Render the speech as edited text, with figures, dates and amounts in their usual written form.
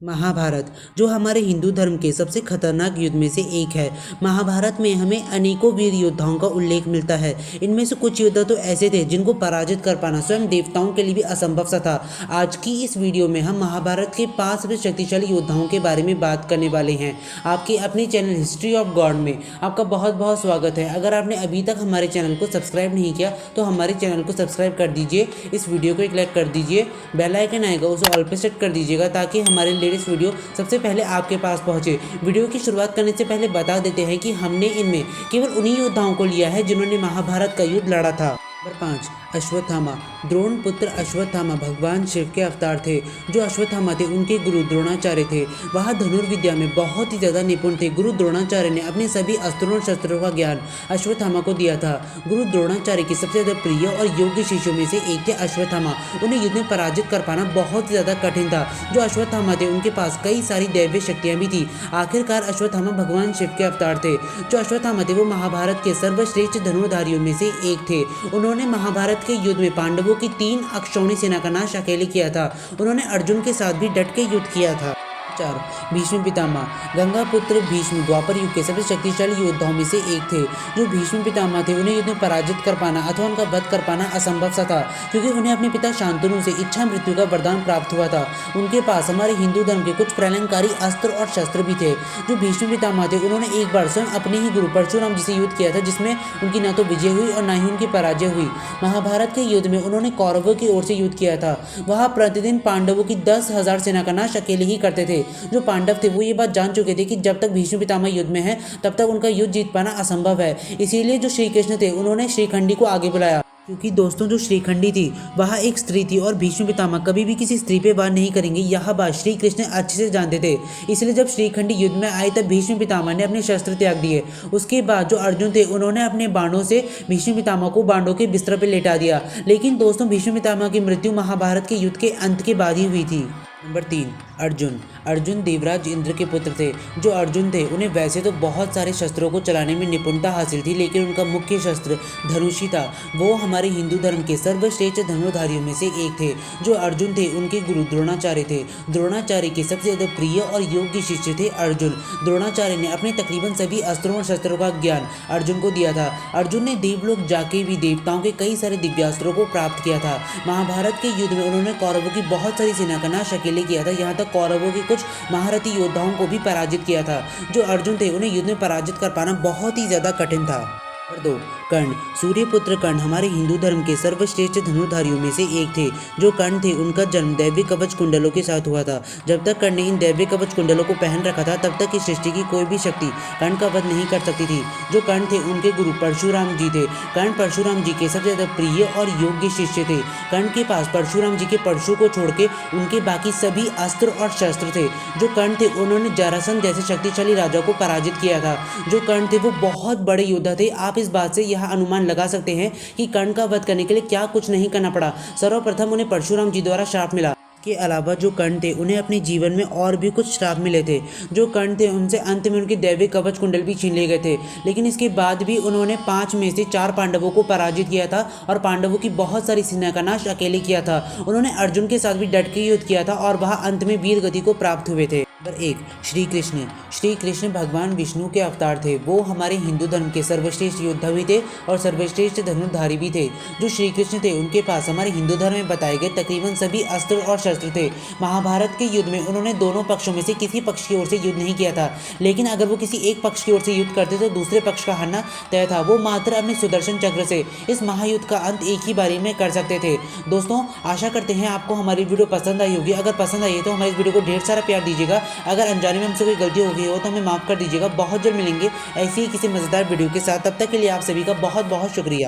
महाभारत जो हमारे हिंदू धर्म के सबसे खतरनाक युद्ध में से एक है। महाभारत में हमें अनेकों वीर योद्धाओं का उल्लेख मिलता है। इनमें से कुछ योद्धा तो ऐसे थे जिनको पराजित कर पाना स्वयं देवताओं के लिए भी असंभव सा था। आज की इस वीडियो में हम महाभारत के 5 सबसे शक्तिशाली योद्धाओं के बारे में बात करने वाले हैं। आपके अपने चैनल हिस्ट्री ऑफ गॉड में आपका बहुत बहुत स्वागत है। अगर आपने अभी तक हमारे चैनल को सब्सक्राइब नहीं किया तो हमारे चैनल को सब्सक्राइब कर दीजिए, इस वीडियो को एक लाइक कर दीजिए, बेल आइकन आएगा उसे ऑल पे सेट कर दीजिएगा ताकि हमारे लेटेस्ट वीडियो सबसे पहले आपके पास पहुंचे। वीडियो की शुरुआत करने से पहले बता देते हैं कि हमने इनमें केवल उन्हीं योद्धाओं को लिया है जिन्होंने महाभारत का युद्ध लड़ा था। नंबर 5 अश्वत्थामा। द्रोण पुत्र अश्वत्थामा भगवान शिव के अवतार थे। जो अश्वत्थामा थे उनके गुरु द्रोणाचार्य थे। वह धनुर्विद्या में बहुत ही ज़्यादा निपुण थे। गुरु द्रोणाचार्य ने अपने सभी अस्त्रों और शस्त्रों का ज्ञान अश्वत्थामा को दिया था। गुरु द्रोणाचार्य की सबसे ज़्यादा प्रिय और योग्य शिष्यों में से एक थे अश्वत्थामा। उन्हें युद्ध में पराजित कर पाना बहुत ही ज़्यादा कठिन था। जो अश्वत्थामा थे उनके पास कई सारी दैवीय शक्तियाँ भी थी। आखिरकार अश्वत्थामा भगवान शिव के अवतार थे। जो अश्वत्थामा थे वो महाभारत के सर्वश्रेष्ठ धनुर्धारियों में से एक थे। उन्होंने महाभारत के युद्ध में पांडवों की 3 अक्षौणी सेना का नाश अकेले किया था। उन्होंने अर्जुन के साथ भी डट के युद्ध किया था। 4 भीष्म पितामह। गंगा पुत्र भीष्म द्वापर युग के सबसे शक्तिशाली योद्धाओं में से एक थे। जो भीष्म पितामह थे उन्हें युद्ध में पराजित कर पाना अथवा उनका वध कर पाना असंभव सा था, क्योंकि उन्हें अपने पिता शांतनु से इच्छा मृत्यु का वरदान प्राप्त हुआ था। उनके पास हमारे हिंदू धर्म के कुछ प्रलयंकारी अस्त्र और शस्त्र भी थे। जो भीष्म पितामह थे उन्होंने एक बार स्वयं अपने ही गुरु परशुराम जी से युद्ध किया था, जिसमें उनकी न तो विजय हुई और न ही उनकी पराजय हुई। महाभारत के युद्ध में उन्होंने कौरवों की ओर से युद्ध किया था। वह प्रतिदिन पांडवों की 10,000 सेना का नाश अकेले ही करते थे। जो पांडव थे वो ये बात जान चुके थे कि जब तक भीष्म पितामह युद्ध में है तब तक उनका युद्ध जीत पाना असंभव है। इसीलिए जो श्री कृष्ण थे उन्होंने श्रीखंडी को आगे बुलाया, क्योंकि दोस्तों जो श्रीखंडी थी वह एक स्त्री थी और भीष्म पितामह कभी भी किसी स्त्री पे वार नहीं करेंगे। यह बात श्री कृष्ण अच्छे से जानते थे। इसलिए जब श्रीखंडी युद्ध में आए तब भीष्म पितामह ने अपने शस्त्र त्याग दिए। उसके बाद जो अर्जुन थे उन्होंने अपने बाणों से भीष्म पितामह को बाणों के बिस्तर पर लेटा दिया। लेकिन दोस्तों भीष्म पितामह की मृत्यु महाभारत के युद्ध के अंत के बाद ही हुई थी। नंबर 3 अर्जुन। अर्जुन देवराज इंद्र के पुत्र थे। जो अर्जुन थे उन्हें वैसे तो बहुत सारे शस्त्रों को चलाने में निपुणता हासिल थी, लेकिन उनका मुख्य शस्त्र धनुष ही था। वो हमारे हिंदू धर्म के सर्वश्रेष्ठ धनुर्धारियों में से एक थे। जो अर्जुन थे उनके गुरु द्रोणाचार्य थे। द्रोणाचार्य के सबसे ज़्यादा प्रिय और योग्य शिष्य थे अर्जुन। द्रोणाचार्य ने अपने तकरीबन सभी अस्त्रों और शस्त्रों का ज्ञान अर्जुन को दिया था। अर्जुन ने देवलोक जाके भी देवताओं के कई सारे दिव्यास्त्रों को प्राप्त किया था। महाभारत के युद्ध में उन्होंने कौरवों की बहुत सारी सेना का नाश अकेले किया था। यहाँ तक कौरवों के कुछ महारथी योद्धाओं को भी पराजित किया था। जो अर्जुन थे उन्हें युद्ध में पराजित कर पाना बहुत ही ज्यादा कठिन था। नंबर 2 कर्ण। सूर्यपुत्र कर्ण हमारे हिंदू धर्म के सर्वश्रेष्ठ धनुर्धारियों में से एक थे। जो कर्ण थे उनका जन्म दैवीय कवच कुंडलों के साथ हुआ था। जब तक कर्ण ने इन दैवीय कवच कुंडलों को पहन रखा था तब तक इस सृष्टि की कोई भी शक्ति कर्ण का वध नहीं कर सकती थी। जो कर्ण थे उनके गुरु परशुराम जी थे। कर्ण परशुराम जी के सबसे ज्यादा प्रिय और योग्य शिष्य थे। कर्ण के पास परशुराम जी के परशु को छोड़ के उनके बाकी सभी अस्त्र और शस्त्र थे। जो कर्ण थे उन्होंने जरासंध जैसे शक्तिशाली राजा को पराजित किया था। जो कर्ण थे वो बहुत बड़े योद्धा थे। आप इस बात से यह अनुमान लगा सकते हैं कि कर्ण का वध करने के लिए क्या कुछ नहीं करना पड़ा। सर्वप्रथम उन्हें परशुराम जी द्वारा श्राप मिला। के अलावा जो कर्ण थे उन्हें अपने जीवन में और भी कुछ श्राप मिले थे। जो कर्ण थे उनसे अंत में उनके दैवीय कवच कुंडल भी छीन लिए गए थे। लेकिन इसके बाद भी उन्होंने 5 में से 4 पांडवों को पराजित किया था और पांडवों की बहुत सारी सेना का नाश अकेले किया था। उन्होंने अर्जुन के साथ भी डट के युद्ध किया था और वह अंत में वीर गति को प्राप्त हुए थे। नंबर 1 श्री कृष्ण। श्री कृष्ण भगवान विष्णु के अवतार थे। वो हमारे हिंदू धर्म के सर्वश्रेष्ठ योद्धा भी थे और सर्वश्रेष्ठ धनुर्धारी भी थे। जो श्री कृष्ण थे उनके पास हमारे हिंदू धर्म में बताए गए तकरीबन सभी अस्त्र और शस्त्र थे। महाभारत के युद्ध में उन्होंने दोनों पक्षों में से किसी पक्ष की ओर से युद्ध नहीं किया था, लेकिन अगर वो किसी एक पक्ष की ओर से युद्ध करते तो दूसरे पक्ष का हारना तय था। वो मात्र अपने सुदर्शन चक्र से इस महायुद्ध का अंत एक ही बारी में कर सकते थे। दोस्तों आशा करते हैं आपको हमारी वीडियो पसंद आई होगी। अगर पसंद आई है तो हमारी वीडियो को ढेर सारा प्यार दीजिएगा। अगर अनजाने में हमसे कोई गलती हो गई हो तो हमें माफ़ कर दीजिएगा। बहुत जल्द मिलेंगे ऐसी ही किसी मज़ेदार वीडियो के साथ। तब तक के लिए आप सभी का बहुत बहुत शुक्रिया।